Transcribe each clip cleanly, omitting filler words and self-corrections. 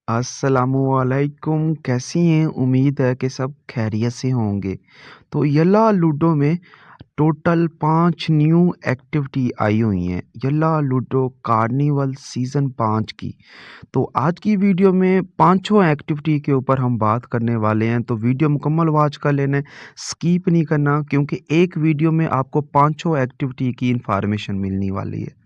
अस्सलामुअलैकुम, कैसी हैं? उम्मीद है कि सब खैरियत से होंगे। तो यल्ला लूडो में टोटल 5 न्यू एक्टिविटी आई हुई हैं। यल्ला लूडो कार्निवल सीज़न 5 की। तो आज की वीडियो में पाँचों एक्टिविटी के ऊपर हम बात करने वाले हैं, तो वीडियो मुकम्मल वॉच कर लेना, स्किप नहीं करना क्योंकि एक वीडियो में आपको पाँचों एक्टिविटी की इन्फॉर्मेशन मिलने वाली है।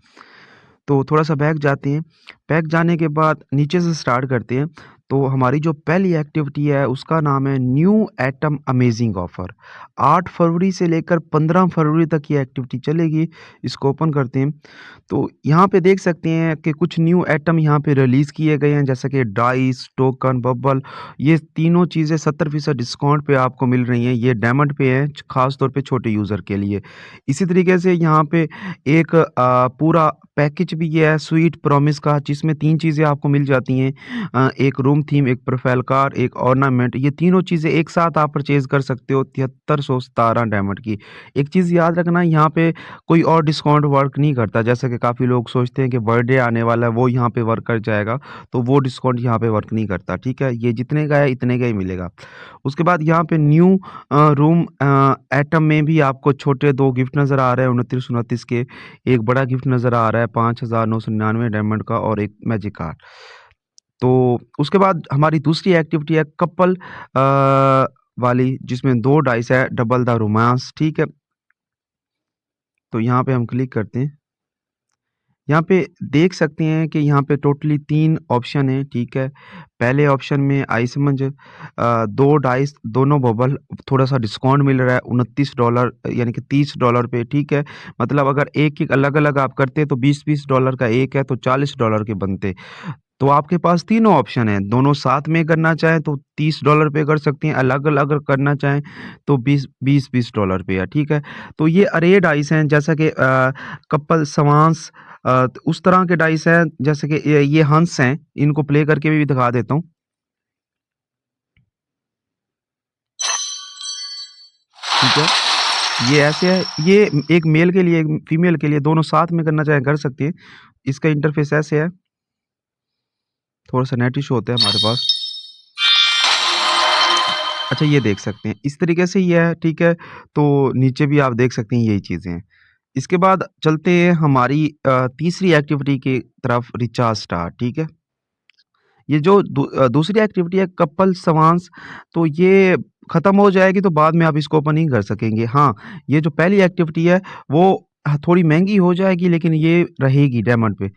तो थोड़ा-सा बैक जाते हैं, बैक जाने के बाद नीचे से स्टार्ट करते हैं। तो हमारी जो पहली एक्टिविटी है उसका नाम है न्यू एटम अमेजिंग ऑफ़र। 8 फरवरी से लेकर 15 फरवरी तक ये एक्टिविटी चलेगी। इसको ओपन करते हैं। तो यहाँ पे देख सकते हैं कि कुछ न्यू एटम यहाँ पे रिलीज़ किए गए हैं, जैसे कि डाइस, टोकन, बबल। ये तीनों चीज़ें 70% डिस्काउंट पे आपको मिल रही हैं। ये डायमंड पे है, ख़ास तौर पे छोटे यूज़र के लिए। इसी तरीके से यहाँ पे एक पूरा पैकेज भी है स्वीट प्रॉमिस का, जिसमें 3 चीज़ें आपको मिल जाती हैं। एक रूम थीम, एक प्रोफाइल कार्ड, एक ऑर्नामेंट। ये तीनों चीज़ें एक साथ आप परचेज़ कर सकते हो 7317 डायमंड की। एक चीज़ याद रखना, यहाँ पे कोई और डिस्काउंट वर्क नहीं करता। जैसे कि काफ़ी लोग सोचते हैं कि बर्थडे आने वाला है, वो यहाँ पे वर्क कर जाएगा, तो वो डिस्काउंट यहाँ पे वर्क नहीं करता, ठीक है? ये जितने का है इतने का ही मिलेगा। उसके बाद यहाँ पे न्यू रूम एटम में भी आपको छोटे 2 गिफ्ट नज़र आ रहे हैं 29-29 के। एक बड़ा गिफ्ट नज़र आ रहा है 5999 डायमंड का और एक मैजिक कार्ड। तो उसके बाद हमारी दूसरी एक्टिविटी है कपल वाली, जिसमें 2 डाइस है, डबल द रोमांस, ठीक है? तो यहाँ पे हम क्लिक करते हैं। यहाँ पे देख सकते हैं कि यहाँ पे टोटली 3 ऑप्शन हैं, ठीक है? पहले ऑप्शन में आई समझ 2 डाइस, दोनों बबल, थोड़ा-सा डिस्काउंट मिल रहा है $29 यानी कि $30 पे, ठीक है? मतलब अगर एक-एक अलग-अलग आप करते तो $20-20 का एक है तो $40 के बनते। तो आपके पास तीनों ऑप्शन हैं, दोनों साथ में करना चाहें तो $30 पे कर सकते हैं, अलग-अलग अगर करना चाहें तो 20-20 पे है, ठीक है? तो ये अरे डाइस हैं, जैसा कि कपल सवांस, तो उस तरह के डाइस हैं, जैसे कि ये हंस हैं, इनको प्ले करके भी दिखा देता हूँ, ठीक है? ये ऐसे है, ये एक मेल के लिए, एक फीमेल के लिए, दोनों साथ में करना चाहें कर सकते हैं। इसका इंटरफ़ेस ऐसे है, थोड़ा-सा नेट इश्यू होता है हमारे पास। अच्छा, ये देख सकते हैं, इस तरीके से ये है, ठीक है? तो नीचे भी आप देख सकते हैं यही चीज़ें हैं। इसके बाद चलते हैं हमारी तीसरी एक्टिविटी की तरफ, रिचार्ज स्टार, ठीक है? ये जो दूसरी एक्टिविटी है कपल सवांस, तो ये ख़त्म हो जाएगी तो बाद में आप इसको ओपन नहीं कर सकेंगे। हाँ, ये जो पहली एक्टिविटी है वो थोड़ी महँगी हो जाएगी, लेकिन ये रहेगी डायमंड पे।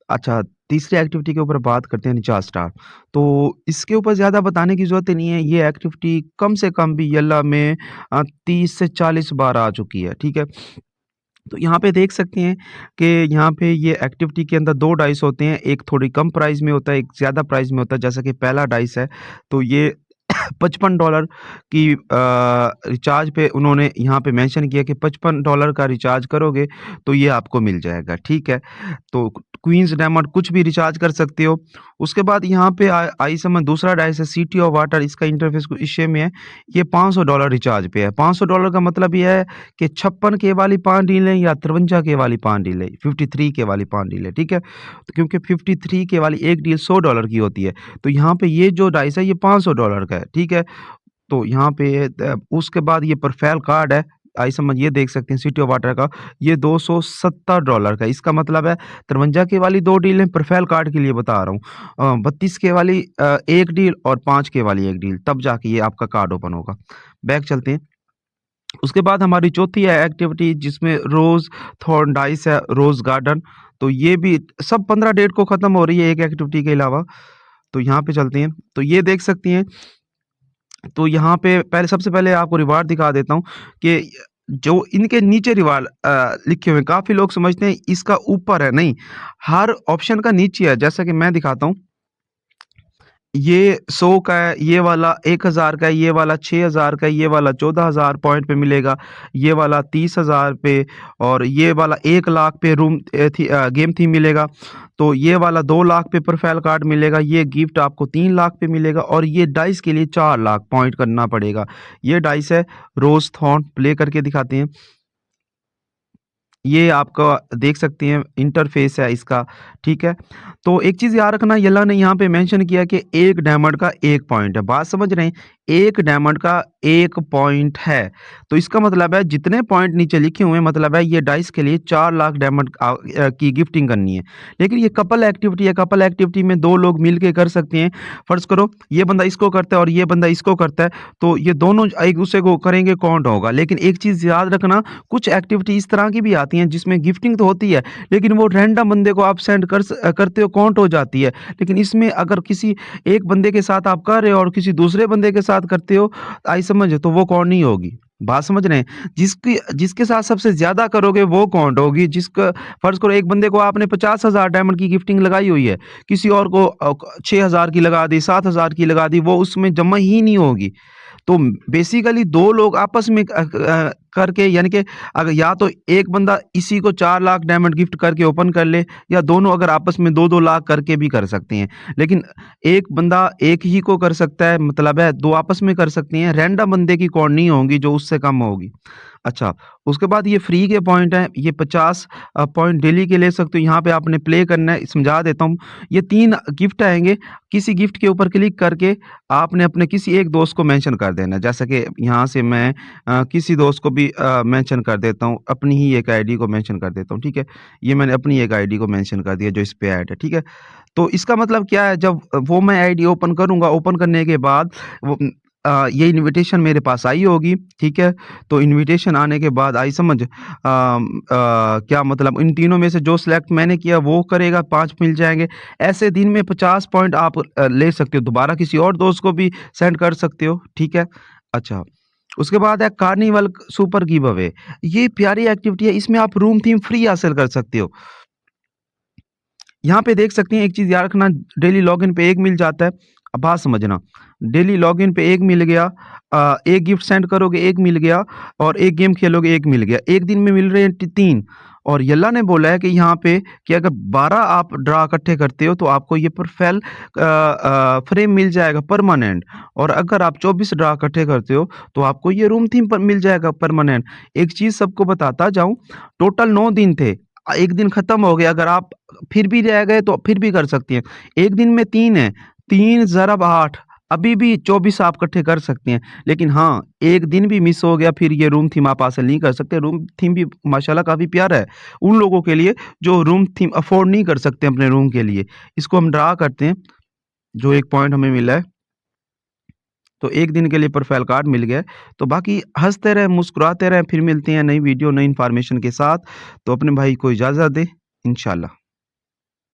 अच्छा, तीसरी एक्टिविटी के ऊपर बात करते हैं, रिचार्ज स्टार। तो इसके ऊपर ज़्यादा बताने की ज़रूरत ही नहीं है, ये एक्टिविटी कम से कम भी यल्ला में 30 से 40 बार आ चुकी है, ठीक है? तो यहाँ पे देख सकते हैं कि यहाँ पे ये एक्टिविटी के अंदर 2 डाइस होते हैं, एक थोड़ी कम प्राइस में होता है, एक ज़्यादा प्राइस में होता है। जैसा कि पहला डाइस है, तो ये $55 की रिचार्ज पे उन्होंने यहाँ पे मेंशन किया कि $55 का रिचार्ज करोगे, तो ये आपको मिल जाएगा, ठीक है? तो क्वीन्स डायमंड कुछ भी रिचार्ज कर सकते हो। उसके बाद यहाँ पे आई समझ दूसरा डाइस है सिटी ऑफ वाटर, इसका इंटरफ़ेस कुछ इस शेप में है। ये $500 रिचार्ज पे है। $500 का मतलब ये है कि 56 के वाली 5 डील है या 53 के वाली 5 डील है, 53 के वाली 5 डील है, ठीक है? तो क्योंकि 53 के वाली एक डील $100 की होती है, तो यहाँ पे ये जो डाइस है ये $500 का है, ठीक है? तो यहाँ पे उसके बाद ये प्रोफाइल कार्ड है, आई समझ ये देख सकते हैं सिटी ऑफ वाटर का, ये $270 का। इसका मतलब है 53 के वाली 2 डील है, प्रोफाइल कार्ड के लिए बता रहा हूँ। 32 के वाली 1 डील और 5 के वाली 1 डील, तब जाके ये आपका कार्ड ओपन होगा। बैक चलते हैं। उसके बाद हमारी चौथी है एक्टिविटी, जिसमें रोज़ थॉर्न डाइस है, रोज़ गार्डन। तो ये भी सब 15 डेट को ख़त्म हो रही है एक एक्टिविटी के अलावा। तो यहाँ पे चलते हैं, तो ये देख सकती हैं। तो यहाँ पे पहले, सबसे पहले आपको रिवार्ड दिखा देता हूँ कि जो इनके नीचे रिवार्ड लिखे हुए हैं, काफ़ी लोग समझते हैं इसका ऊपर है, नहीं, हर ऑप्शन का नीचे है। जैसा कि मैं दिखाता हूँ, ये 100 का है, ये वाला 1000 का है, ये वाला 6000 का है, ये वाला 14000 पॉइंट पे मिलेगा, ये वाला 30,000 पे, और ये वाला 1 लाख पे गेम थीम मिलेगा। तो ये वाला 2 लाख पे प्रोफाइल कार्ड मिलेगा, ये गिफ्ट आपको 3 लाख पे मिलेगा, और ये डाइस के लिए 4 लाख पॉइंट करना पड़ेगा। ये डाइस है रोज़ थॉर्न, प्ले करके दिखाते हैं। ये आपका देख सकते हैं इंटरफ़ेस है इसका, ठीक है? तो एक चीज़ याद रखना यल्ला ने यहाँ पे मेंशन किया कि 1 डायमंड का 1 पॉइंट है, बात समझ रहे हैं? 1 डायमंड का 1 पॉइंट है, तो इसका मतलब है जितने पॉइंट नीचे लिखे हुए हैं मतलब है ये डाइस के लिए 4 लाख डायमंड की गिफ्टिंग करनी है। लेकिन ये कपल एक्टिविटी है, कपल एक्टिविटी में 2 लोग मिल के कर सकते हैं। फ़र्ज़ करो ये बंदा इसको करता है और ये बंदा इसको करता है, तो ये दोनों एक-दूसरे को करेंगे काउंट होगा। लेकिन एक चीज़ याद रखना कुछ एक्टिविटी इस तरह की भी आती हैं जिसमें गिफ्टिंग तो होती है, लेकिन वो रैंडम बंदे को आप सेंड करते हो काउंट हो जाती है। लेकिन इसमें अगर किसी एक बंदे के साथ आप कर रहे हो और किसी दूसरे बंदे के साथ करते हो, आई समझ तो वो काउंट नहीं होगी। बात समझ रहे हैं? जिसके साथ सबसे ज़्यादा करोगे वो काउंट होगी। जिसका फ़र्ज़ करो एक बंदे को आपने 50,000 डायमंड की गिफ्टिंग लगाई हुई है, किसी और को 6,000 की लगा दी, 7,000 की लगा दी, वो उसमें जमा ही नहीं होगी। तो बेसिकली 2 लोग आपस में करके यानी कि अगर या तो एक बंदा इसी को 4 लाख डायमंड गिफ्ट करके ओपन कर ले या दोनों अगर आपस में 2-2 लाख करके भी कर सकते हैं। लेकिन एक बंदा एक ही को कर सकता है मतलब है 2 आपस में कर सकते हैं, रैंडम बंदे की कौन नहीं होंगी जो उससे कम होगी। अच्छा, उसके बाद ये फ्री के पॉइंट हैं, ये 50 पॉइंट डेली के ले सकते हो, यहाँ पे आपने प्ले करना है, समझा देता हूँ। ये 3 गिफ्ट आएँगे, किसी गिफ्ट के ऊपर क्लिक करके आपने अपने किसी एक दोस्त को मेंशन कर देना है। जैसा कि यहाँ से मैं किसी दोस्त को भी मेंशन कर देता हूँ, अपनी ही एक आईडी को मेंशन कर देता हूँ, ठीक है? ये मैंने अपनी एक आईडी को मेंशन कर दिया जो इस पे ऐड है, ठीक है? तो इसका मतलब क्या है जब वो मैं आईडी ओपन करूँगा, ओपन करने के बाद ये इन्विटेशन मेरे पास आई होगी, ठीक है? तो इन्विटेशन आने के बाद आई समझ क्या मतलब इन तीनों में से जो सिलेक्ट मैंने किया वो करेगा, 5 मिल जाएँगे। ऐसे दिन में 50 पॉइंट आप ले सकते हो, दोबारा किसी और दोस्त को भी सेंड कर सकते हो, ठीक है? अच्छा, उसके बाद है कार्निवल सुपर गिव अवे। ये प्यारी एक्टिविटी है, इसमें आप रूम थीम फ्री हासिल कर सकते हो। यहाँ पे देख सकते हैं एक चीज़ याद रखना डेली लॉगिन पे 1 मिल जाता है। अब बात समझना, डेली लॉगिन पे 1 मिल गया 1 गिफ्ट सेंड करोगे 1 मिल गया और 1 गेम खेलोगे 1 मिल गया। 1 दिन में मिल रहे हैं 3 और यल्ला ने बोला है कि यहाँ पे कि अगर 12 आप ड्रा इकट्ठे करते हो तो आपको ये प्रोफाइल फ्रेम मिल जाएगा परमानेंट और अगर आप 24 ड्रा इकट्ठे करते हो तो आपको ये रूम थीम पर मिल जाएगा परमानेंट। एक चीज़ सबको बताता जाऊँ, टोटल 9 दिन थे। 1 दिन खत्म हो गया, अगर आप फिर भी रह गए तो फिर भी कर सकती हैं। 1 दिन में 3 है, 3 ज़रब 8 अभी भी 24 आप इकट्ठे कर सकते हैं। लेकिन हाँ, 1 दिन भी मिस हो गया फिर ये रूम थीम आप हासिल नहीं कर सकते। रूम थीम भी माशाल्लाह काफ़ी प्यारा है, उन लोगों के लिए जो रूम थीम अफ़ोर्ड नहीं कर सकते अपने रूम के लिए। इसको हम ड्रा करते हैं, जो 1 पॉइंट हमें मिला है। तो 1 दिन के लिए प्रोफाइल कार्ड मिल गया है। तो बाकी हँसते रहें, मुस्कुराते रहें, फिर मिलते हैं नई वीडियो, नई इन्फॉर्मेशन के साथ। तो अपने भाई को इजाज़त दें, इंशाअल्लाह।